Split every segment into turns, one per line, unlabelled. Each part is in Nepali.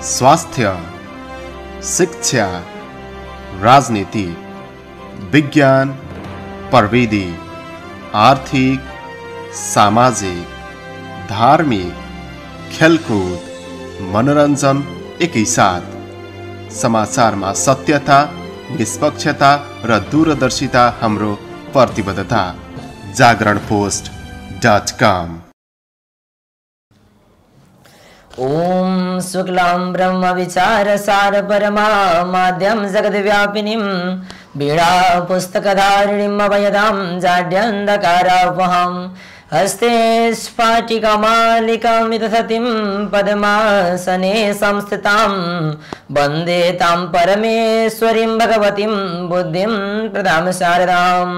स्वास्थ्य, शिक्षा, राजनीति, विज्ञान, प्रविधि, आर्थिक, सामाजिक, धार्मिक, खेलकूद, मनोरञ्जन एकैसाथ समाचारमा सत्यता, निष्पक्षता र दूरदर्शिता हाम्रो प्रतिबद्धता। जागरणपोस्ट.com।
ओम शुक्लां ब्रह्म विचार सार परमा माध्यम जगद्व्यापिनीं बीड़ा पुस्तकधारिणीं अभयदां जाड्यन्धकारापहां हस्ते स्फाटिकमालिकामितसतीं पद्मासने संस्थितां वन्दे तां परमेश्वरीं भगवतीं बुद्धिं प्रदां शारदाम्।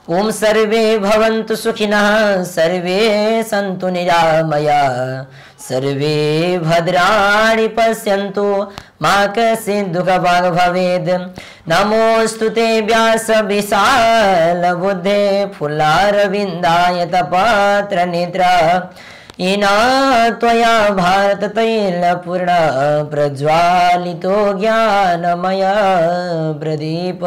ओम सर्वे भवन्तु सुखिनः, सर्वे सन्तु निरामयाः, सर्वे भद्राणि पश्यन्तु मा कश्चित् दुःखभाग् भवेत्। नमोऽस्तु ते व्यास विशालबुद्धे फुल्लारविन्दायतपत्रनेत्र येन त्वया भारततैलपूर्ण प्रज्वालितो ज्ञानमय प्रदीप।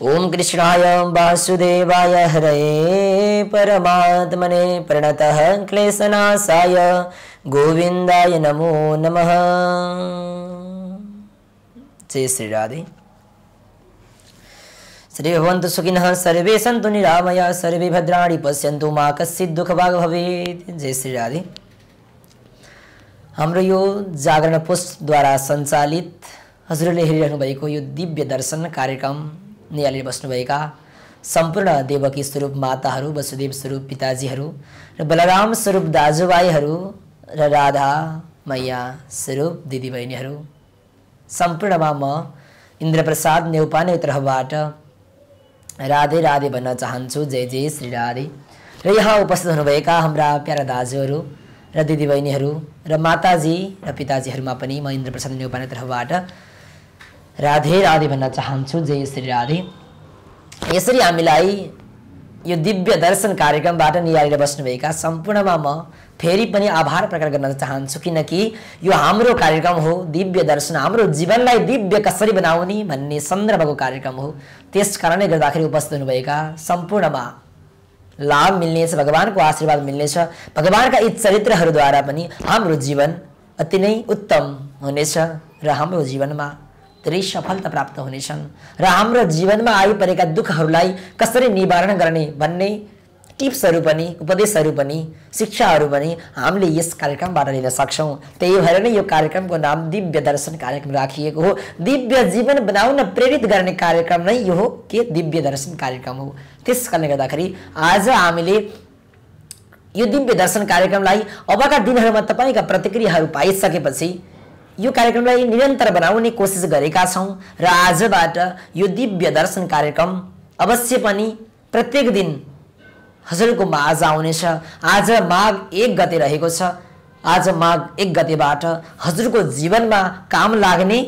ओम कृष्णाय वासुदेवाय हरये परमात्मने प्रणतः क्लेशनाशाय गोविंदाय नमो नमः। जय श्री राधे। श्री भवन्तु सुखिनः, सर्वे सन्तु निरामयाः, सर्वे भद्राणि पश्यन्तु मा कश्चित् दुःखभाग् भवेत्। जय श्री राधे। हाम्रो यो जागरण पोस्टद्वारा सञ्चालित हजुरले हेरिरहनु भएको यो दिव्य दर्शन कार्यक्रम निहालेर बस्नुभएका सम्पूर्ण देवकी स्वरूप माताहरू, वसुदेव स्वरूप पिताजीहरू र बलराम स्वरूप दाजुभाइहरू र राधा मैया स्वरूप दिदीबहिनीहरू सम्पूर्णमा म इन्द्रप्रसाद नेउपाने तर्फबाट राधे राधे भन्न चाहन्छु। जय जय श्री राधे। र यहाँ उपस्थित हुनुभएका हाम्रा प्यारा दाजुहरू र दिदीबहिनीहरू र माताजी र पिताजीहरूमा पनि म इन्द्रप्रसाद नेउपाने तर्फबाट राधे राधे भन्न चाहन्छु। जय श्री राधे। यसरी हामीलाई यो दिव्य दर्शन कार्यक्रमबाट निहालेर बस्नुभएका सम्पूर्णमा म फेरि पनि आभार प्रकट गर्न चाहन्छु, किनकि यो हाम्रो कार्यक्रम हो दिव्य दर्शन, हाम्रो जीवनलाई दिव्य कसरी बनाउने भन्ने सन्दर्भको कार्यक्रम हो। त्यस कारणले गर्दाखेरि उपस्थित हुनुभएका सम्पूर्णमा लाभ मिल्नेछ, भगवानको आशीर्वाद मिल्नेछ। भगवानका यी चरित्रहरूद्वारा पनि हाम्रो जीवन अति नै उत्तम हुनेछ र हाम्रो जीवनमा धेरै सफलता प्राप्त हुनेछन् र हाम्रो जीवनमा आइपरेका दुःखहरूलाई कसरी निवारण गर्ने भन्ने टिप्सहरू पनि, उपदेशहरू पनि, शिक्षाहरू पनि हामीले यस कार्यक्रमबाट लिन सक्छौँ। त्यही भएर नै यो कार्यक्रमको नाम दिव्य दर्शन कार्यक्रम राखिएको हो। दिव्य जीवन बनाउन प्रेरित गर्ने कार्यक्रम नै यो हो के दिव्य दर्शन कार्यक्रम हो। त्यस कारणले गर्दाखेरि आज हामीले यो दिव्य दर्शन कार्यक्रमलाई अबका दिनहरूमा तपाईँका प्रतिक्रियाहरू पाइसकेपछि यो कार्यक्रमलाई निरन्तर बनाउने कोसिस गरेका छौं र आजबाट यो दिव्य दर्शन कार्यक्रम अवश्य पनि प्रत्येक दिन हजुरको माझ आउनेछ। आज माघ 1 गते रहेको छ। आज माघ 1 गतेबाट हजुरको जीवनमा काम लाग्ने,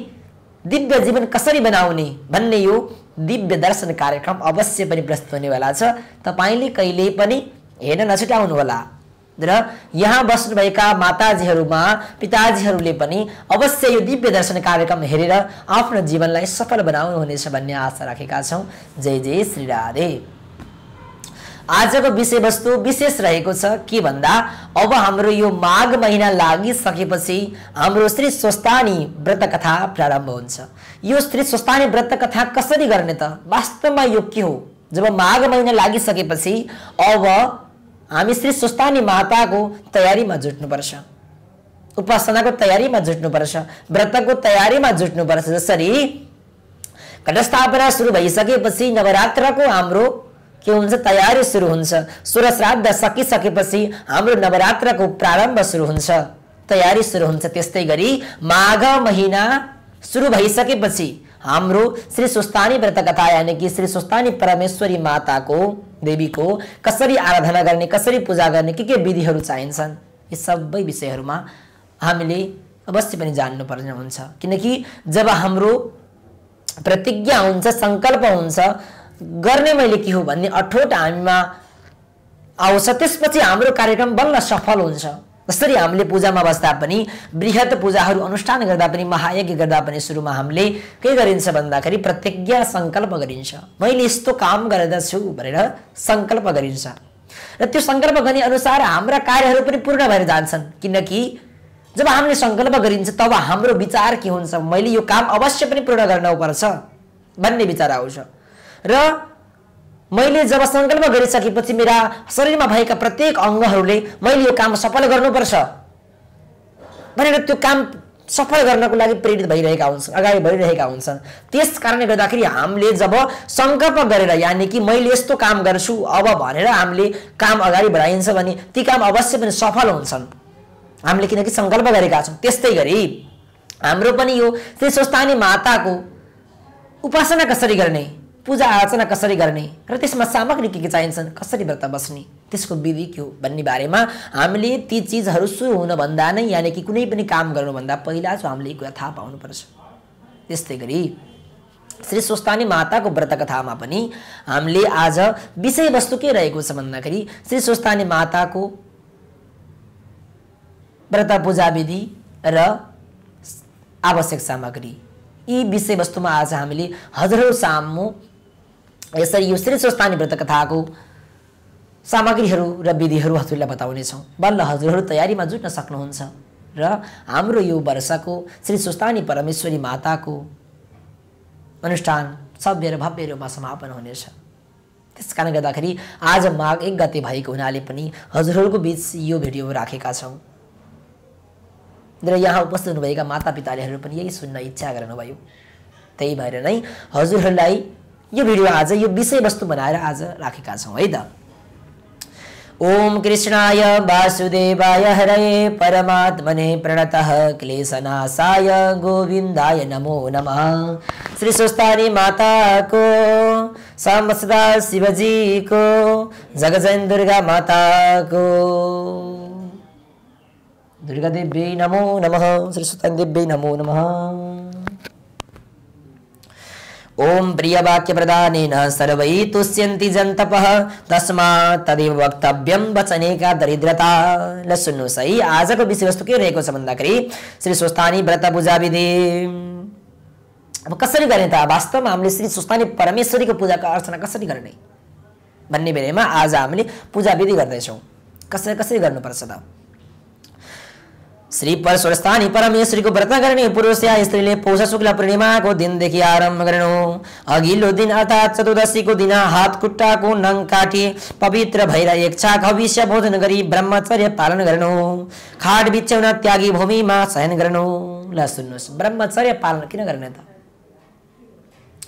दिव्य जीवन कसरी बनाउने भन्ने यो दिव्य दर्शन कार्यक्रम अवश्य पनि प्रस्तुत हुनेवाला छ। तपाईले कहिले पनि हेर्न नछुटाउनु होला र यहाँ बस्नुभएका माताजीहरूमा पिताजीहरूले पनि अवश्य यो दिव्य दर्शन कार्यक्रम हेरेर आफ्नो जीवनलाई सफल बनाउनु हुनेछ भन्ने आशा राखेका छौं। जय जय श्री राधे। आजको विषयवस्तु विशेष रहेको छ के भन्दा अब हाम्रो यो माघ महिना लागिसकेपछि हाम्रो श्री स्वस्थानी व्रत कथा प्रारम्भ हुन्छ। यो श्री स्वस्थानी व्रत कथा कसरी गर्ने त? वास्तवमा यो के हो? जब माघ महिना लागिसकेपछि अब हामी श्री स्वस्थानी माताको तयारीमा जुट्नुपर्छ, उपासनाको तयारीमा जुट्नुपर्छ, व्रतको तयारीमा जुट्नुपर्छ। जसरी घटस्थापना सुरु भइसकेपछि नवरात्रको हाम्रो के हुन्छ? तयारी सुरु हुन्छ। सोह्र श्राद्ध सकिसकेपछि हाम्रो नवरात्रको प्रारम्भ सुरु हुन्छ, तयारी सुरु हुन्छ। त्यस्तै गरी माघ महिना सुरु भइसकेपछि हाम्रो श्री स्वस्थानी व्रत कथा यानी कि श्री स्वस्थानी परमेश्वरी माताको, देवीको कसरी आराधना गर्ने, कसरी पूजा गर्ने, के विधिहरू चाहिन्छन्, यी सबै विषयहरूमा हामीले अवश्य पनि जान्नुपर्ने हुन्छ। किनकि जब हाम्रो प्रतिज्ञा हुन्छ, सङ्कल्प हुन्छ, गर्ने मैले के हो भन्ने अठोट हामीमा आउँछ। त्यसपछि हाम्रो कार्यक्रम बल्ल सफल हुन्छ। जसरी हामीले पूजामा बस्दा पनि, बृहत पूजाहरू अनुष्ठान गर्दा पनि, महायज्ञ गर्दा पनि सुरुमा हामीले के गरिन्छ भन्दाखेरि प्रतिज्ञा सङ्कल्प गरिन्छ। मैले यस्तो काम गर्दछु भनेर सङ्कल्प गरिन्छ र त्यो सङ्कल्प गर्ने अनुसार हाम्रा कार्यहरू पनि पूर्ण भएर जान्छन्। किनकि जब हामीले सङ्कल्प गरिन्छ तब हाम्रो विचार के हुन्छ, मैले यो काम अवश्य पनि पूर्ण गर्नुपर्छ भन्ने विचार आउँछ। र मैले जब सङ्कल्प गरिसकेपछि मेरा शरीरमा भएका प्रत्येक अङ्गहरूले मैले यो काम सफल गर्नुपर्छ भनेर त्यो काम सफल गर्नको लागि प्रेरित भइरहेका हुन्छन्, अगाडि बढिरहेका हुन्छन्। त्यस कारणले गर्दाखेरि हामीले जब सङ्कल्प गरेर, यानि कि मैले यस्तो काम गर्छु अब भनेर हामीले काम अगाडि बढाइन्छ भने ती काम अवश्य पनि सफल हुन्छन्, हामीले किनकि सङ्कल्प गरेका छौँ। त्यस्तै गरी हाम्रो पनि यो श्री स्वस्थानी माताको उपासना कसरी गर्ने, पूजा अर्चना कसरी गर्ने र त्यसमा सामग्री के चाहिन्छन्, कसरी व्रत बस्ने, त्यसको विधि के हो भन्ने बारेमा हामीले ती चिजहरू सुरु हुनभन्दा नै, यानि कि कुनै पनि काम गर्नुभन्दा पहिला चाहिँ हामीले कुरा थाहा पाउनुपर्छ। त्यस्तै गरी श्री स्वस्थानी माताको व्रत कथामा पनि हामीले आज विषयवस्तु के रहेको छ भन्दाखेरि श्री स्वस्थानी माताको व्रत पूजा विधि र आवश्यक सामग्री, यी विषयवस्तुमा आज हामीले हजुरहरू सामु यसरी यो श्री स्वस्थानी व्रत कथाको सामग्रीहरू र विधिहरू हजुरलाई बताउनेछौँ। बल्ल हजुरहरू तयारीमा जुट्न सक्नुहुन्छ र हाम्रो यो वर्षको श्री स्वस्थानी परमेश्वरी माताको अनुष्ठान सभ्य र भव्य रूपमा समापन हुनेछ। त्यस कारण गर्दाखेरि आज माघ 1 गते भएको हुनाले पनि हजुरहरूको बीच यो भिडियो राखेका छौँ र यहाँ उपस्थित हुनुभएका मातापिताहरू पनि यही सुन्न इच्छा गर्नुभयो। त्यही भएर नै हजुरहरूलाई यो भिडियो आज यो विषयवस्तु बनाएर आज राखेका छौँ है त। ओम कृष्णाय वासुदेवाय हरये परमात्मने प्रणतः क्लेशनाशाय गोविन्दाय नमो नमः। श्री स्वस्थानी माताको समसदा शिवजीको जगजयन दुर्गा माताको दुर्गा देव्यै नमो नमः। श्री स्वस्थानी देव्यै नमो नमः। ओम प्रियवाक्य प्रदानेन सर्वै तुष्यन्ति जन्तपः तस्मात् तदेव वक्तव्यं वचने का दरिद्रता। ल सुन्नुहोस् है, आजको विषयवस्तु के रहेको छ भन्दाखेरि श्री स्वस्थानी व्रत पूजा विधि। अब कसरी गर्ने त, वास्तवमा हामीले श्री स्वस्थानी परमेश्वरीको पूजाको अर्चना कसरी गर्ने भन्ने बेलामा आज हामीले पूजा विधि गर्दैछौँ। कसरी गर्नुपर्छ त। श्री स्वस्थानी परमेश्वरीको व्रत गर्ने पुरुष या स्त्रीले पौष शुक्ल पूर्णिमाको दिनदेखि आरम्भ गर्नु। अघिल्लो दिन अर्थात् चतुर्दशीको दिन हात खुट्टाको नङ काटी पवित्र भएर एक छाक हविष्य भोजन गरी ब्रह्मचर्य पालन गर्नु। खाट बिछ्याउन त्यागी भूमिमा शयन गर्नु। ल सुन्नुहोस्, ब्रह्मचर्य पालन किन गर्ने त?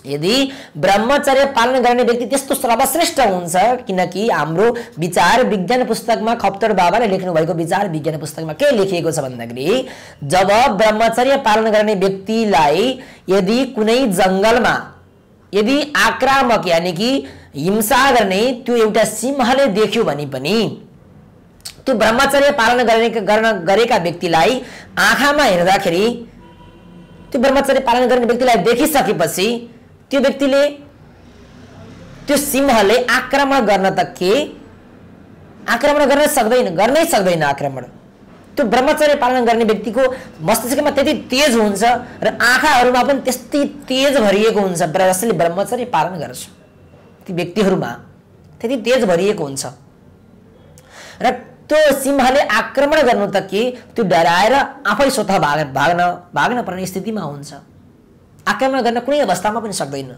यदि ब्रह्मचर्य पालन गर्ने व्यक्ति त्यस्तो सर्वश्रेष्ठ हुन्छ, किनकि हाम्रो विचार विज्ञान पुस्तकमा खप्तर बाबाले लेख्नु भएको विचार विज्ञान पुस्तकमा के लेखिएको छ भन्दाखेरि जब ब्रह्मचर्य पालन गर्ने व्यक्तिलाई यदि कुनै जङ्गलमा यदि आक्रामक यानि कि हिंसा गर्ने त्यो एउटा सिंहले देख्यो भने पनि त्यो ब्रह्मचर्य पालन गरेका व्यक्तिलाई आँखामा हेर्दाखेरि त्यो ब्रह्मचर्य पालन गर्ने व्यक्तिलाई देखिसकेपछि त्यो व्यक्तिले त्यो सिंहले आक्रमण गर्न त के आक्रमण गर्नै सक्दैन आक्रमण। त्यो ब्रह्मचर्य पालन गर्ने व्यक्तिको मस्तिष्कमा त्यति तेज हुन्छ र आँखाहरूमा पनि त्यस्तै तेज भरिएको हुन्छ। जसले ब्रह्मचर्य पालन गर्छ ती व्यक्तिहरूमा त्यति तेज भरिएको हुन्छ र त्यो सिंहले आक्रमण गर्नु त के त्यो डराएर आफै स्वतः भाग्न पर्ने स्थितिमा हुन्छ। आक्रमण गर्न कुनै अवस्थामा पनि सक्दैन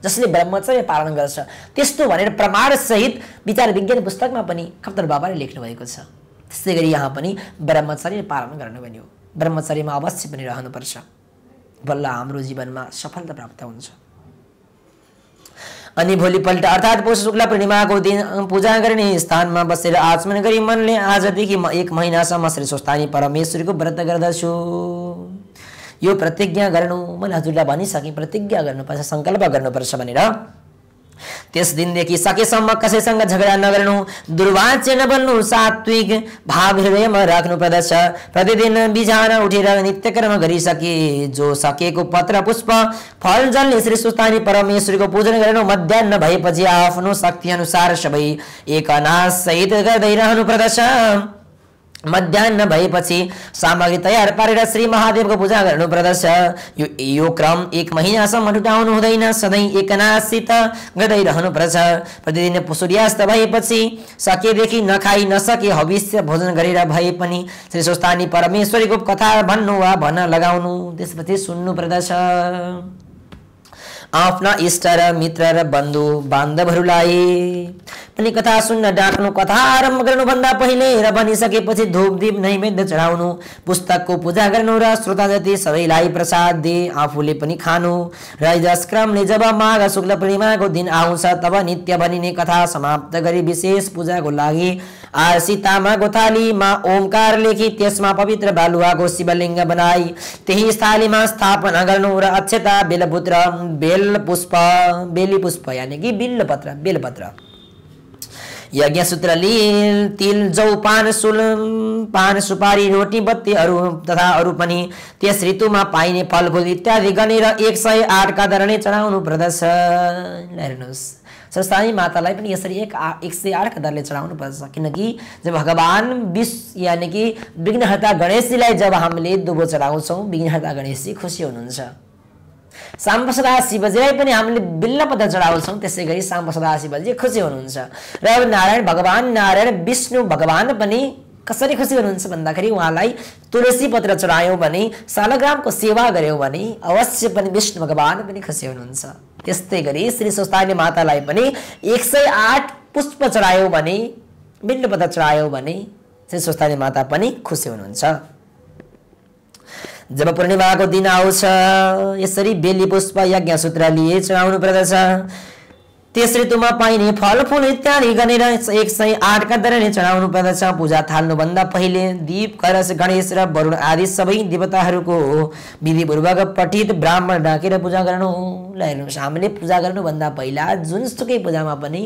जसले ब्रह्मचर्य पालन गर्छ। त्यस्तो भनेर प्रमाण सहित विचार विज्ञान पुस्तकमा पनि खप्तर बाबाले लेख्नु भएको छ। त्यस्तै गरी यहाँ पनि ब्रह्मचर्य पालन गर्नु भन्यो। ब्रह्मचर्यमा अवश्य पनि रहनुपर्छ, बल्ल हाम्रो जीवनमा सफलता प्राप्त हुन्छ। अनि भोलिपल्ट अर्थात् पौष शुक्ल पूर्णिमाको दिन पूजा गर्ने स्थानमा बसेर आचमन गरी मनले आजदेखि 1 महिनासम्म श्री स्वस्थानी परमेश्वरीको व्रत गर्दछु यो प्रतिज्ञा गर्नु। मैले हजुरलाई भनिसकेँ प्रतिज्ञा गर्नुपर्छ, सङ्कल्प गर्नुपर्छ भनेर। त्यस दिनदेखि सकेसम्म कसैसँग झगडा नगर्नु, दुर्वाच्य नबन्नु, सात्विक भाव हृदयमा राख्नु पर्दछ। प्रतिदिन बिहान उठेर नित्यकर्म गरिसके जो सकेको पत्र पुष्प फल जलले श्री सुस्तानी परमेश्वरको पूजन गर्नु। मध्याह्न भएपछि आफ्नो शक्ति अनुसार सबै एक अनाज सहित गर्दै रहनु पर्दछ। मध्याह्न भएपछि सामग्री तयार पारेर श्री महादेवको पूजा गर्नु पर्दछ। यो क्रम 1 महिनासम्म टुटाउनु हुँदैन, सधैँ एकनासित गर्दै रहनु पर्छ। प्रतिदिन सूर्यास्त भएपछि सकेदेखि नखाई नसके हविष्य भोजन गरेर भए पनि श्री सुस्तानी परमेश्वरीको कथा भन्नु वा भन्न लगाउनु, त्यसपछि सुन्नु पर्दछ। आफ्ना इष्ट र मित्र र बन्धु बान्धवहरूलाई पनि कथा सुन्न डाक्नु। कथा आरम्भ गर्नुभन्दा पहिले र भनिसकेपछि धूप दीप नैवेद्य चढाउनु। पुस्तकको पूजा गर्नु र श्रोता जति सबैलाई प्रसाद दिए आफूले पनि खानु। र यस क्रमले जब माघ शुक्ल पूर्णिमाको दिन आउँछ तब नित्य भनिने कथा समाप्त गरी विशेष पूजाको लागि आरसी तामाको थालीमा ओमकार लेखी त्यसमा पवित्र बालुवाको शिवलिङ्ग बनाई त्यही थालीमा स्थापना गर्नु र अक्षता बेलपुत्र बेली पुष्प यानी कि बेलपत्र यज्ञ सूत्र तिल जौ पान सुपारी रोटी बत्ती तथा अरू पनि त्यस ऋतुमा पाइने फलफुल इत्यादि गनेर 108 का दरले चढाउनु पर्दछ। हेर्नुहोस्, सरस्वती मातालाई पनि यसरी 108 का दरले चढाउनु पर्छ, किनकि जब भगवान यानी कि विघ्नहर्ता गणेशजीलाई जब हामीले दुबो चढाउँछौँ विघ्नहर्ता गणेशजी खुसी हुनुहुन्छ। साम्ब सदाशिवजीलाई पनि हामीले बिल्लपत्र चढाउँछौँ, त्यसै गरी साम्ब सदाशिवजी खुसी हुनुहुन्छ। र अब भगवान नारायण विष्णु भगवान पनि कसरी खुसी हुनुहुन्छ भन्दाखेरि उहाँलाई तुलसी पत्र चढायौँ भने, शालग्रामको सेवा गऱ्यौँ भने अवश्य पनि विष्णु भगवान पनि खुसी हुनुहुन्छ। त्यस्तै गरी श्री सुस्तानी मातालाई पनि 108 पुष्प चढायौँ भने, बिल्लपत्र चढायौँ भने श्री सुस्तानी माता पनि खुसी हुनुहुन्छ। जब पूर्णिमाको दिन आउँछ यसरी बेली पुष्प यज्ञ सूत्र लिए चढाउनु पर्दछ। त्यस ऋतुमा पाइने फलफुल इत्यादि गनेर 108 का दरले चढाउनु पर्दछ। पूजा थाल्नुभन्दा पहिले दीप कलश गणेश र वरुण आदि सबै देवताहरूको विधिपूर्वक पठित ब्राह्मण डाकेर पूजा गर्नु। हेर्नुहोस्, हामीले पूजा गर्नुभन्दा पहिला जुनसुकै पूजामा पनि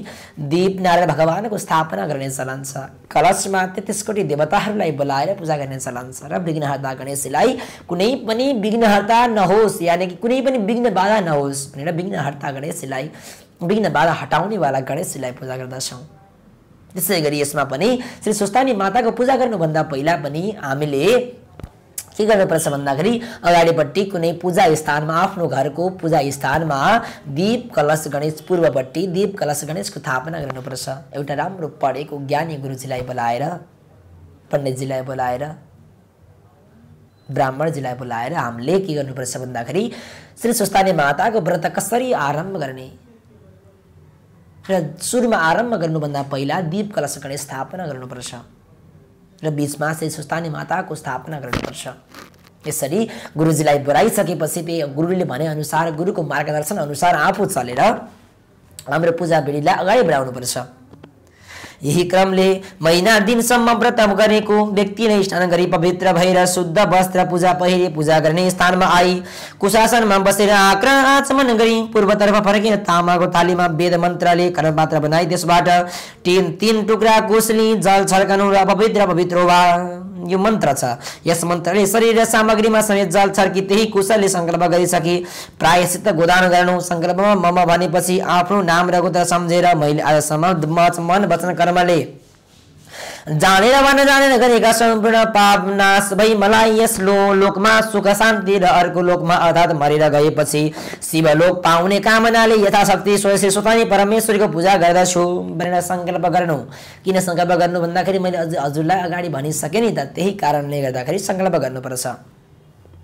दीप नारायण भगवानको स्थापना गर्ने चलन छ। कलशमा 33 कोटी देवताहरूलाई बोलाएर पूजा गर्ने चलन छ। र विघ्नहर्ता गणेशलाई कुनै पनि विघ्नहर्ता नहोस् यानी कि कुनै पनि विघ्न बाधा नहोस् भनेर विघ्नहर्ता गणेशलाई विघ्न बाधा हटाउने वाला गणेशजीलाई पूजा गर्दछौँ। त्यसै गरी यसमा पनि श्री सुस्तानी माताको पूजा गर्नुभन्दा पहिला पनि हामीले के गर्नुपर्छ भन्दाखेरि अगाडिपट्टि कुनै पूजा स्थानमा आफ्नो घरको पूजा स्थानमा दीप कलश गणेश पूर्वपट्टि दीप कलश गणेशको स्थापना गर्नुपर्छ। एउटा राम्रो पढेको ज्ञानी गुरुजीलाई बोलाएर, पण्डितजीलाई बोलाएर, ब्राह्मणजीलाई बोलाएर हामीले के गर्नुपर्छ भन्दाखेरि श्री सुस्तानी माताको व्रत कसरी आरम्भ गर्ने र सुरुमा आरम्भ गर्नुभन्दा पहिला दीप कलश गणेश स्थापना गर्नुपर्छ र बीचमा श्री सुस्तानी माताको स्थापना गर्नुपर्छ। यसरी गुरुजीलाई बोलाइसकेपछि गुरुले भने अनुसार गुरुको मार्गदर्शन अनुसार आफू चलेर हाम्रो पूजा विधिलाई अगाडि बढाउनुपर्छ। यही क्रमले महिना दिनसम्म व्रत गरेको व्यक्तिले स्नान गरी पवित्र भएर शुद्ध वस्त्र पूजा पहिरे पूजा गर्ने स्थानमा आई कुशासनमा बसेर आचमन गरी पूर्वतर्फ फर्केर तामाको थालीमा वेद मन्त्रले कर्मपात्र बनाई त्यसबाट 3 टुक्रा कुशली जल छर्कनु र पवित्र वा यो मन्त्र छ। यस मन्त्रले शरीर र सामग्रीमा समेत जल छर्की त्यही कुशलले संकल्प गरिसके प्रायश्चित गोदान गर्नु। संकल्पमा मम भनेपछि आफ्नो नाम र गोत्र सम्झेर मैले आजसम्म मन वचन कर्मले जानेर वा नजानेर गरेका सम्पूर्ण पाप नाश भई मलाई यस लोकमा सुख शान्ति र अर्को लोकमा अर्थात् मरेर गएपछि शिवलोक पाउने कामनाले यथाशक्ति श्री सुस्तानी परमेश्वरीको पूजा गर्दछु भनेर संकल्प गर्नु। किन संकल्प गर्नु भन्दाखेरि मैले हजुरलाई अगाडि भनिसकेँ नि त, त्यही कारणले गर्दाखेरि संकल्प गर्नुपर्छ।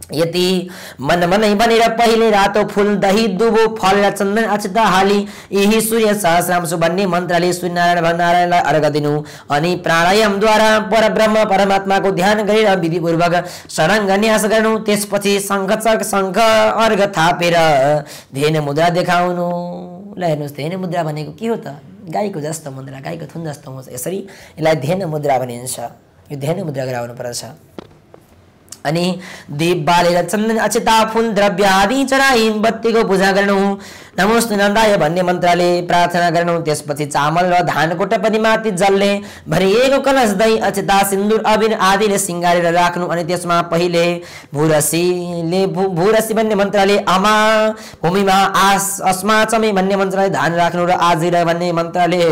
यति मनै बनेर पहिले रातो फूल दही दुबो फल र चन्दन अक्षता हाली यही सूर्य सहस्रांशु भन्ने मन्त्रले सूर्यनारायणलाई अर्घ दिनु अनि प्राणायामद्वारा परब्रह्म परमात्माको ध्यान गरेर विधिपूर्वक षडाङ्ग न्यास गर्नु। त्यसपछि शङ्ख अर्घ थापेर ध्येन मुद्रा देखाउनु। ल हेर्नुहोस्, ध्येन मुद्रा भनेको के हो त? गाईको जस्तो मुद्रा, गाईको थुन जस्तो हुन्छ, यसरी यसलाई ध्येन मुद्रा भनिन्छ। यो ध्येन मुद्रा गराउनु पर्छ। अनि दीप बालेर चन्दन अक्षता फूल द्रव्य आदि चढाई बत्तीको पूजा गर्नु। नमोस्तु नन्दाय भन्ने मन्त्रले प्रार्थना गर्नु। त्यसपछि चामल र धानको टपनीमाथि जलले भरिएको कलश दही अक्षता सिन्दुर अबिर आदिले सिंगारेर राख्नु। अनि त्यसमा पहिले भूरसी भन्ने मन्त्रले अमा भूमिमा अस्मा चमे भन्ने मन्त्रले धान राख्नु र आजिर भन्ने मन्त्रले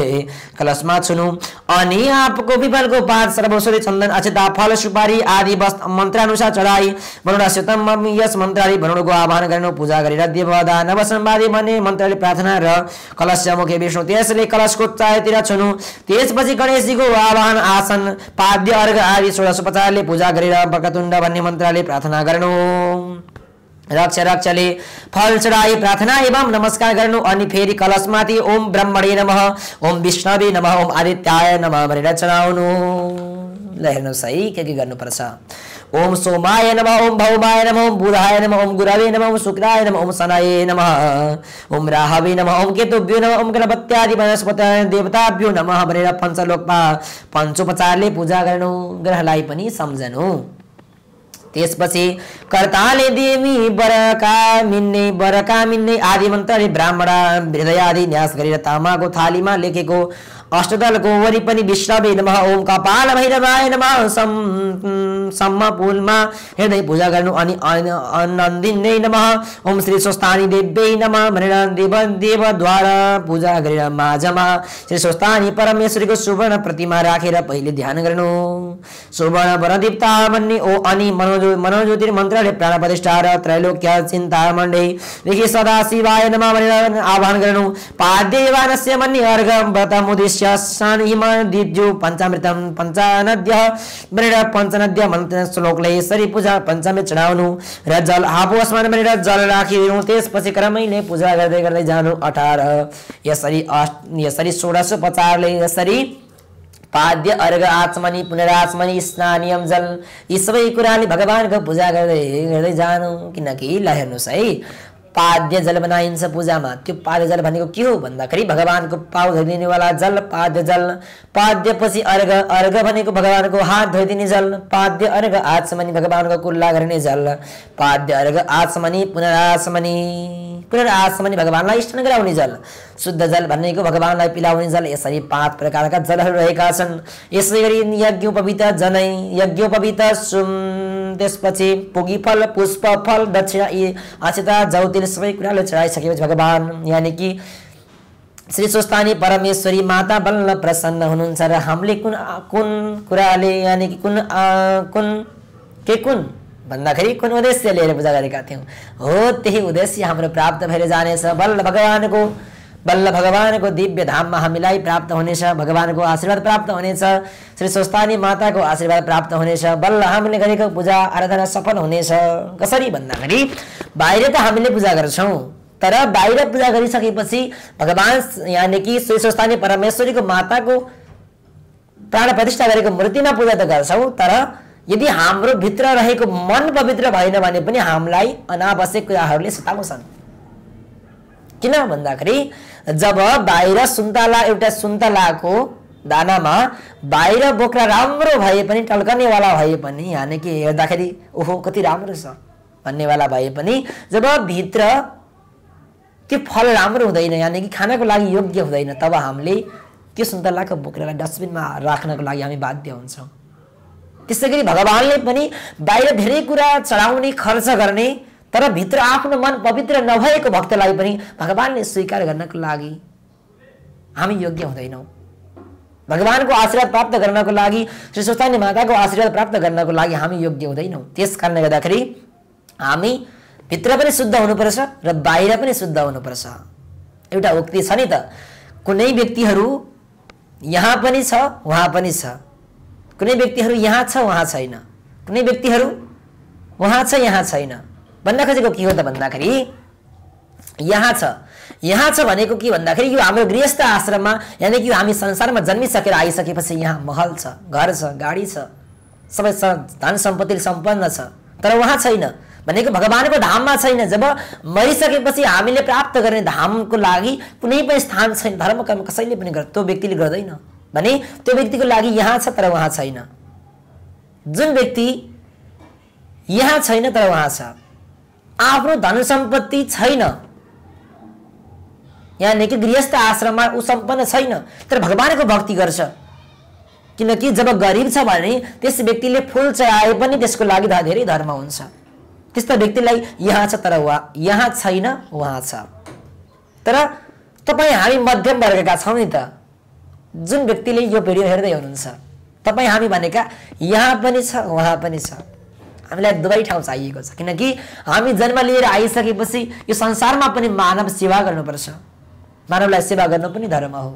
कलशमा छुनु। अनि आपको पिपलको पात सर्वौषधि चन्दन अक्षता फल सुपारी आदि मन्त्रानुसार चढाई वरुणास्यतम यस मन्त्रले वरुणको आह्वान गर्नु। पूजा गरेर देवदा नवसम्वादी भन्ने मन्त्रले प्रार्थना र कलश मुखे विष्णु त्यसले कलशको चारैतिर छुनु। त्यसपछि गणेशजीको आह्वान आसन पाद्य अर्घ आदि षोडशोपचारले पूजा गरेर वक्रतुण्ड भन्ने मन्त्रले प्रार्थना गर्नु। रक्ष रक्षले फल चढाई प्रार्थना एवं नमस्कार गर्नु। अनि फेरि कलशमाथि ओम ब्रह्मणे नमः, ओम विष्णवे नमः, ओम आदित्याय नमः भनेर चढाउनु। ल हेर्नुहोस् है के गर्नुपर्छ। ओम सोमाय नमः, ओम भौमाय नमः, ओम बुधाय नमः, ओम गुरवे नमः, ओम शुक्राय नमः, ओम शनाय नमः, ओम राहवे नमः, ओम केतुभ्यो नमः, ओम गणपत्यादि वनस्पतय देवताभ्यो नमः भनेर पञ्चलोकमा पञ्चोपचारले पूजा गर्नु। ग्रहलाई पनि सम्झनु। त्यसपछि कर्ताले देवी बरका मिन्ने आदि मन्त्रले ब्राह्मण हृदय आदि न्यास गरेर तामाको थालीमा लेखेको अष्टदलको वरिपरि विष्णवे नमः, ओम कपाल भैरवाय नमः सम्म पुलमा हृदय पूजा गर्नु। अनि नन्दिन्यै नमः, ओम श्री स्वस्थानी देव्यै नमः भनेर देवद्वारा पूजा गरेर माझमा श्री स्वस्थानी परमेश्वरीको सुवर्ण प्रतिमा राखेर पहिले ध्यान गर्नु। सुवर्ण वरदीप्ता भन्ने ओ अनि मनोज्योतिर मन्त्रले प्राण प्रतिष्ठा र त्रैलोक्य चिन्तामण्डे लेखि सदा शिवाय नमः भनेर आह्वान गर्नु। पाद्यवानस्य भन्ने अर्घ व्रतम उद्देश्य सानिमा दिज्जु पञ्चामृतम पञ्चानद्य भनेर पञ्चनद्य मन्त्र श्लोकले यसरी पूजा पञ्चामृत चढाउनु र जल आफू आसमान भनेर जल राखिदिनु। त्यसपछि क्रमैले पूजा गर्दै गर्दै जानु। 18 यसरी षोडशोपचारले यसरी पाद्य अर्घ आचमनी पुनराचमनी स्नानियम जल यी सबै कुराले भगवानको पूजा गर्दै गर्दै जानु। किनकि ल हेर्नुहोस् है पाद्य जल बनाइन्छ पूजामा। त्यो पाद्य जल भनेको के हो भन्दाखेरि भगवानको पाउ धोइदिने वाला जल पाद्य जल। पाद्य पछि अर्घ, अर्घ भनेको भगवानको हात धोइदिने जल। पाद्य अर्घ आचमनी भगवानको कुल्ला गर्ने जल। पाद्य अर्घ आचमनी पुनराचमनी, पुनराचमनी भगवानलाई स्नान गराउने जल। शुद्ध जल भनेको भगवानलाई पिलाउने जल। यसरी 5 प्रकारका जलहरू रहेका छन्। यसै गरी यज्ञोपवीत जनै, यज्ञोपवीत त्यसपछि पुगी फल, पुष्प फल, दक्षिणा यी अक्षता जौतिल सबै कुराले चढाइसकेपछि भगवान यानि कि श्री स्वस्थानी परमेश्वरी माता बल्ल प्रसन्न हुनुहुन्छ। र हामीले कुन कुराले यानि कि कुन भन्दाखेरि कुन उद्देश्य लिएर पूजा गरेका थियौँ हो त्यही उद्देश्य हाम्रो प्राप्त भएर जानेछ। बल्ल भगवानको दिव्य धाममा हामीलाई प्राप्त हुनेछ। भगवानको आशीर्वाद प्राप्त हुनेछ। श्री स्वस्थानी माताको आशीर्वाद प्राप्त हुनेछ। बल्ल हामीले गरेको पूजा आराधना सफल हुनेछ। कसरी भन्दाखेरि बाहिर त हामीले पूजा गर्छौँ, तर बाहिर पूजा गरिसकेपछि भगवान यानि कि श्री स्वस्थानी परमेश्वरीको माताको प्राण प्रतिष्ठा गरेको मूर्तिमा पूजा त गर्छौँ, तर यदि हाम्रो भित्र रहेको मन पवित्र भएन भने पनि हामीलाई अनावश्यक कुराहरूले सताउँछन्। किन भन्दाखेरि जब बाहिर सुन्तला एउटा सुन्तलाको दानामा बाहिर बोक्रा राम्रो भए पनि टल्कनेवाला भए पनि यानि कि हेर्दाखेरि ओहो कति राम्रो छ भन्नेवाला भए पनि जब भित्र त्यो फल राम्रो हुँदैन यानि कि खानको लागि योग्य हुँदैन तब हामीले त्यो सुन्तलाको बोक्रालाई डस्टबिनमा राख्नको लागि हामी बाध्य हुन्छौँ। त्यसैगरी भगवानले पनि बाहिर धेरै कुरा चढाउने खर्च गर्ने तर भित्र आफ्नो मन पवित्र नभएको भक्तलाई पनि भगवानले स्वीकार गर्नको लागि हामी योग्य हुँदैनौँ। भगवानको आशीर्वाद प्राप्त गर्नको लागि श्री स्वस्थानी माताको आशीर्वाद प्राप्त गर्नको लागि हामी योग्य हुँदैनौँ। त्यस कारणले गर्दाखेरि हामी भित्र पनि शुद्ध हुनुपर्छ र बाहिर पनि शुद्ध हुनुपर्छ। एउटा उक्ति छ नि त, कुनै व्यक्तिहरू यहाँ पनि छ वहाँ पनि छ, कुनै व्यक्तिहरू यहाँ छ वहाँ छैन, कुनै व्यक्तिहरू वहाँ छ यहाँ छैन। भन्न खोजेको के हो त भन्दाखेरि यहाँ छ भनेको के भन्दाखेरि यो हाम्रो गृहस्थ आश्रममा यानि कि हामी संसारमा जन्मिसकेर आइसकेपछि यहाँ महल छ, घर छ, गाडी छ, सबै धन सम्पत्ति सम्पन्न छ, तर वहाँ छैन भनेको भगवानको धाममा छैन। जब मरिसकेपछि हामीले प्राप्त गर्ने धामको लागि कुनै पनि स्थान छैन, धर्म कर्म कसैले पनि त्यो व्यक्तिले गर्दैन भने त्यो व्यक्तिको लागि यहाँ छ तर वहाँ छैन। जुन व्यक्ति यहाँ छैन तर उहाँ छ। आफ्नो धन सम्पत्ति छैन, यानि कि गृहस्थ आश्रममा ऊ सम्पन्न छैन तर भगवानको भक्ति गर्छ। किनकि जब गरिब छ भने त्यस व्यक्तिले फूल चढाए पनि त्यसको लागि धेरै धर्म हुन्छ। त्यस्ता व्यक्तिलाई यहाँ छ तर यहाँ छैन उहाँ छ। तर तपाईँ हामी मध्यम वर्गका छौँ नि त, जुन व्यक्तिले यो भिडियो हेर्दै हुनुहुन्छ, तपाईँ हामी भनेका यहाँ पनि छ उहाँ पनि छ। हामीलाई दुवै ठाउँ चाहिएको छ, किनकि हामी जन्म लिएर आइसकेपछि यो संसारमा पनि मानव सेवा गर्नुपर्छ। मानवलाई सेवा गर्नु पनि धर्म हो।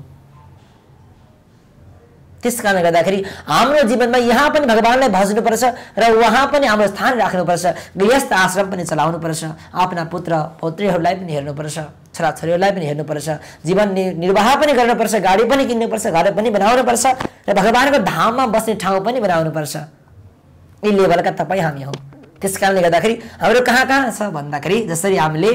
त्यस कारणले गर्दाखेरि हाम्रो जीवनमा यहाँ पनि भगवानलाई भज्नुपर्छ र वहाँ पनि हाम्रो स्थान राख्नुपर्छ। गृहस्थ आश्रम पनि चलाउनुपर्छ, आफ्ना पुत्र पौत्रीहरूलाई पनि हेर्नुपर्छ, छोराछोरीहरूलाई पनि हेर्नुपर्छ, जीवन निर्वाह पनि गर्नुपर्छ, गाडी पनि किन्नुपर्छ, घर पनि बनाउनुपर्छ र भगवानको धाममा बस्ने ठाउँ पनि बनाउनुपर्छ। यी लेभलका तपाईँ हामी हौ। त्यस कारणले गर्दाखेरि हाम्रो कहाँ कहाँ छ भन्दाखेरि, जसरी हामीले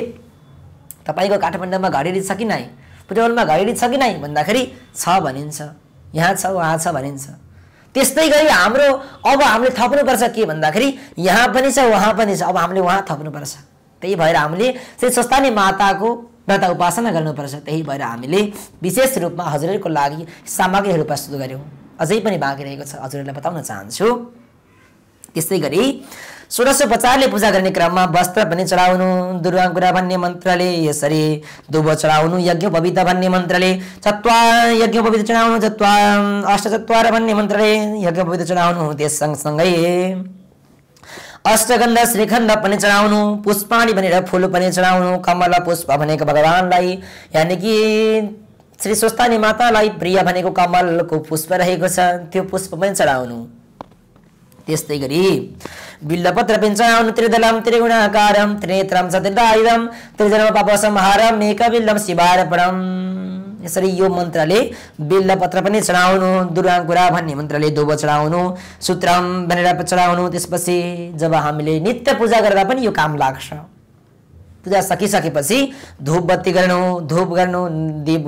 तपाईँको काठमाडौँमा घडेरी छ कि नै, पुटौलमा घडेरी छ कि नै भन्दाखेरि छ भनिन्छ, यहाँ छ उहाँ छ भनिन्छ। त्यस्तै गरी हाम्रो अब हामीले थप्नुपर्छ के भन्दाखेरि यहाँ पनि छ उहाँ पनि छ, अब हामीले उहाँ थप्नुपर्छ। त्यही भएर हामीले श्री स्वस्थानी माताको व्रत उपासना गर्नुपर्छ। त्यही भएर हामीले विशेष रूपमा हजुरहरूको लागि सामग्रीहरू प्रस्तुत गर्यौँ। अझै पनि बाँकी रहेको छ, हजुरहरूलाई बताउन चाहन्छु। त्यस्तै गरी 1650ले पूजा गर्ने क्रममा वस्त्र पनि चढाउनु, दुर्वाङ्कुरा भन्ने मन्त्रले, यसरी दुबो चढाउनु, यज्ञोपवीत भन्ने मन्त्रले, चत्वार यज्ञोपवीत चढाउनु, अष्टचत्वार भन्ने मन्त्रले यज्ञोपवीत चढाउनु। त्यस सँगसँगै अष्टगन्ध श्रीखण्ड पनि चढाउनु, पुष्पाणी भनेर फूल पनि चढाउनु, कमल पुष्प भनेको भगवानलाई यानि कि श्री स्वस्थानी मातालाई प्रिय भनेको कमलको पुष्प रहेको छ, त्यो पुष्प पनि चढाउनु। त्यस्तै गरी बिल्लपत्र पनि चढाउनु, त्रिदलम त्रिगुणाकारम त्रिनेत्रम चतुर्धायुधम त्रिजन्म पापसंहारम एकबिल्लम शिवार्पणम। यसरी यो मन्त्रले बिल्लपत्र पनि चढाउनु, दुर्वाङ्कुरा भन्ने मन्त्रले दुबो चढाउनु, सूत्रम भनेर चढाउनु। त्यसपछि जब हामीले नित्य पूजा गर्दा पनि यो काम लाग्छ। पूजा सकिसकेपछि धूप बत्ती गर्नु, धूप गर्नु, दीप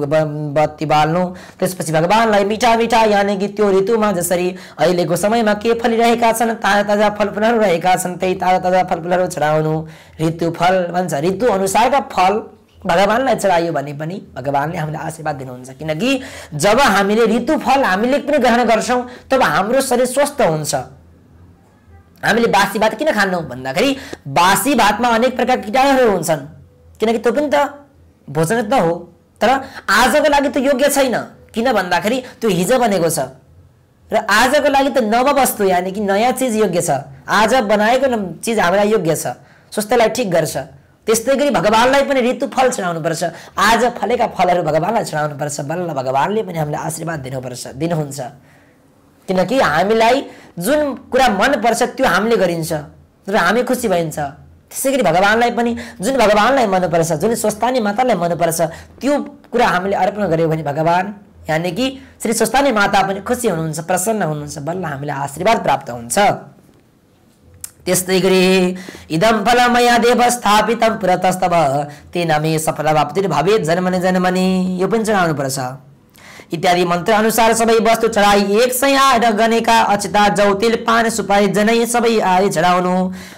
बत्ती बाल्नु। त्यसपछि भगवानलाई मिठा मिठा यानि कि त्यो ऋतुमा जसरी अहिलेको समयमा के फलिरहेका छन्, ताजा ताजा फलफुलहरू रहेका छन्, त्यही ताजा ताजा फलफुलहरू चढाउनु। ऋतु फल भन्छ, ऋतु अनुसारका फल भगवानलाई चढाइयो भने पनि भगवानले हामीलाई आशीर्वाद दिनुहुन्छ। किनकि जब हामीले ऋतु फल हामीले पनि ग्रहण गर्छौँ तब हाम्रो शरीर स्वस्थ हुन्छ। हामीले बासी भात किन खान्नौ भन्दाखेरि बासी भातमा अनेक प्रकारका कीटाणुहरू हुन्छन्, किनकि त्यो पनि त भोजन त हो, तर आजको लागि त योग्य छैन। किन भन्दाखेरि त्यो हिजो बनेको छ र आजको लागि त नव वस्तु यानि कि नयाँ चिज योग्य छ। आज बनाएको चिज हामीलाई योग्य छ, स्वास्थ्यलाई ठिक गर्छ। त्यस्तै गरी भगवानलाई पनि ऋतु फल चढाउनुपर्छ। आज फलेका फलहरू भगवानलाई चढाउनुपर्छ, बल्ल भगवानले पनि हामीलाई आशीर्वाद दिनुहुन्छ। किनकि हामीलाई जुन कुरा मन पर्छ त्यो हामीले गरिन्छ र हामी खुसी भइन्छ। त्यसै गरी भगवानलाई पनि जुन भगवानलाई मनपर्छ, जुन स्वस्थानी मातालाई मनपर्छ त्यो कुरा हामीले अर्पण गर्यौँ भने भगवान यानि कि श्री स्वस्थानी माता पनि खुसी हुनुहुन्छ, प्रसन्न हुनुहुन्छ, बल्ल हामीलाई आशीर्वाद प्राप्त हुन्छ। त्यस्तै गरी इदम फलम मया देव स्थापितम पुरतस्तव तेन मे सफल भवेत् जन्मने जन्मनि, यो पनि चढाउनु पर्छ। इत्यादि मन्त्र अनुसार सबै वस्तु चढाई 108 गनेका अक्षता जौतिल पान सुपारी जनै सबै आदि चढाउनु,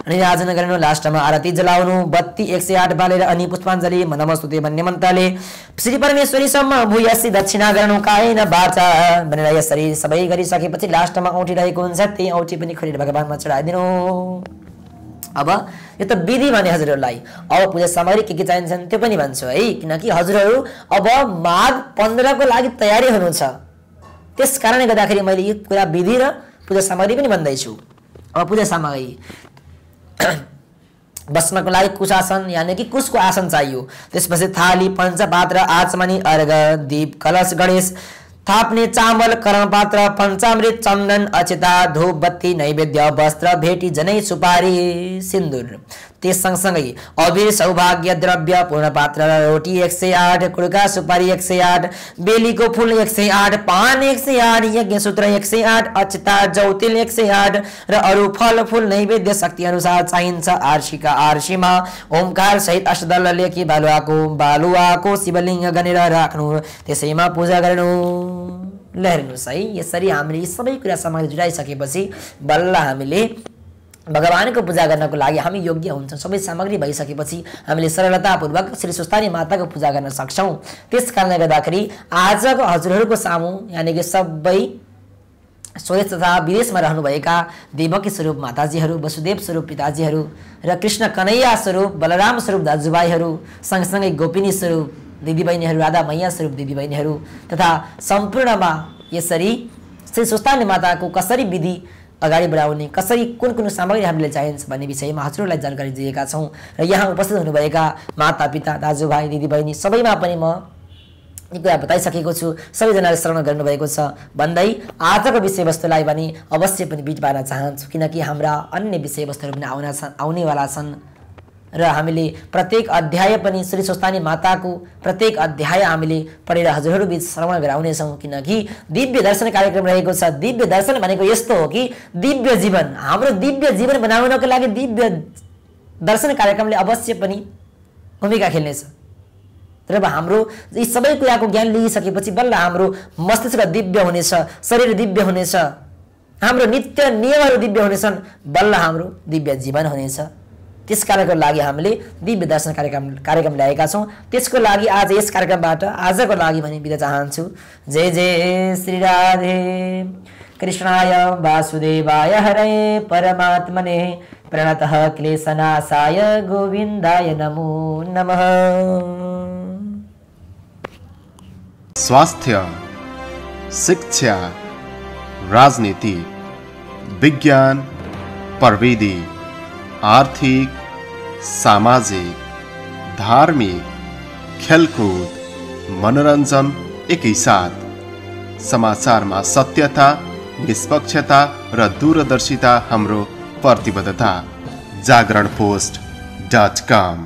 अनि राजन गर्नु, लास्टमा आरती जलाउनु, बत्ती 108 बालेर अनि पुष्पाञ्जली नमस्ते भन्ने मन्त्रले श्री परमेश्वरीसम्म भूयसी दक्षिणा गर्नु कायेन वाचा भनेर यसरी सबै गरिसकेपछि लास्टमा औँठी रहेको हुन्छ, त्यही औँठी पनि खोलेर भगवानमा चढाइदिनु। अब यो त विधि भने हजुरहरूलाई। अब पूजा सामग्री के चाहिन्छन् त्यो पनि भन्छु है, किनकि हजुरहरू अब माघ 15 को लागि तयारी हुनुहुन्छ। त्यस कारणले गर्दाखेरि मैले यो कुरा विधि र पूजा सामग्री पनि भन्दैछु। अब पूजा सामग्री बस्नको लागि कुशासन यानि कि कुशको आसन चाहियो। त्यसपछि थाली, पञ्चपात्र, आचमनी, अर्घ, दीप, कलश, गणेश थाप्ने चामल, कर्मपात्र, पञ्चामृत, चन्दन, अक्षता, धूप बत्ती, नैवेद्य, वस्त्र, भेटी, जनै, सुपारी, सिन्दुर। त्यस सँगसँगै अबिर, सौभाग्य द्रव्य, पूर्णपात्र, रोटी 108, कुडका सुपारी 108, बेलीको फूल 108, पान 108, यज्ञसूत्र 108, अक्षता जौतिल 108 र अरू फल फूल नैवेद्य शक्ति अनुसार चाहिन्छ। आर्षिका आर्षीमा ओमकार सहित अष्टदल लेखी बालुवाको शिवलिङ्ग गनेर राख्नु, त्यसैमा पूजा गर्नु। ल हेर्नुहोस् है, यसरी हामीले सबै कुरा सामग्री जुटाइसकेपछि बल्ल हामीले भगवानको पूजा गर्नको लागि हामी योग्य हुन्छौँ। सबै सामग्री भइसकेपछि हामीले सरलतापूर्वक श्री सुस्तानी माताको पूजा गर्न सक्छौँ। त्यस कारणले गर्दाखेरि आजको हजुरहरूको सामु यानि कि सबै स्वदेश तथा विदेशमा रहनुभएका देवकी स्वरूप माताजीहरू, वसुदेव स्वरूप पिताजीहरू र कृष्ण कन्हैया स्वरूप बलराम स्वरूप दाजुभाइहरू, सँगसँगै गोपिनी स्वरूप दिदीबहिनीहरू, राधा मैया स्वरूप दिदीबहिनीहरू तथा सम्पूर्णमा यसरी श्री सुस्तानी माताको कसरी विधि अगाडि बढाउने, कसरी कुन कुन सामग्री हामीले चाहिन्छ भन्ने विषयमा हजुरहरूलाई जानकारी दिएका छौँ। र यहाँ उपस्थित हुनुभएका मातापिता, दाजुभाइ, दिदीबहिनी सबैमा पनि म यी कुरा बताइसकेको छु। सबैजनाले श्रवण गर्नुभएको छ भन्दै आजको विषयवस्तुलाई पनि अवश्य पनि बिट पार्न चाहन्छु, किनकि हाम्रा अन्य विषयवस्तुहरू पनि आउनेवाला छन् र हामीले प्रत्येक अध्याय पनि श्री सुस्तानी माताको प्रत्येक अध्याय हामीले पढेर हजुरहरू बीच श्रवण गराउनेछौँ, किनकि दिव्य दर्शन कार्यक्रम रहेको छ। दिव्य दर्शन भनेको यस्तो हो कि दिव्य जीवन, हाम्रो दिव्य जीवन बनाउनको लागि दिव्य दर्शन कार्यक्रमले अवश्य पनि भूमिका खेल्नेछ। र हाम्रो यी सबै कुराको ज्ञान लिइसकेपछि बल्ल हाम्रो मस्तिष्क दिव्य हुनेछ, शरीर दिव्य हुनेछ, हाम्रो नित्य नियमहरू दिव्य हुनेछन्, बल्ल हाम्रो दिव्य जीवन हुनेछ। त्यस कारणको लागि हामीले दिव्य दर्शन कार्यक्रम ल्याएका छौँ। त्यसको लागि आज यस कार्यक्रमबाट आजको लागि भने बिदा चाहन्छु। जय जय श्री राधे कृष्णाय वासुदेवाय हरे परमात्मने प्रणतः क्लेशनाशाय गोविन्दाय नमो नमः।
स्वास्थ्य, शिक्षा, राजनीति, विज्ञान, प्रविधि, आर्थिक, सामाजिक, धार्मिक, खेलकुद, मनोरञ्जन एकैसाथ समाचारमा सत्यता, निष्पक्षता र दूरदर्शिता हाम्रो प्रतिबद्धता। जागरणपोस्ट.com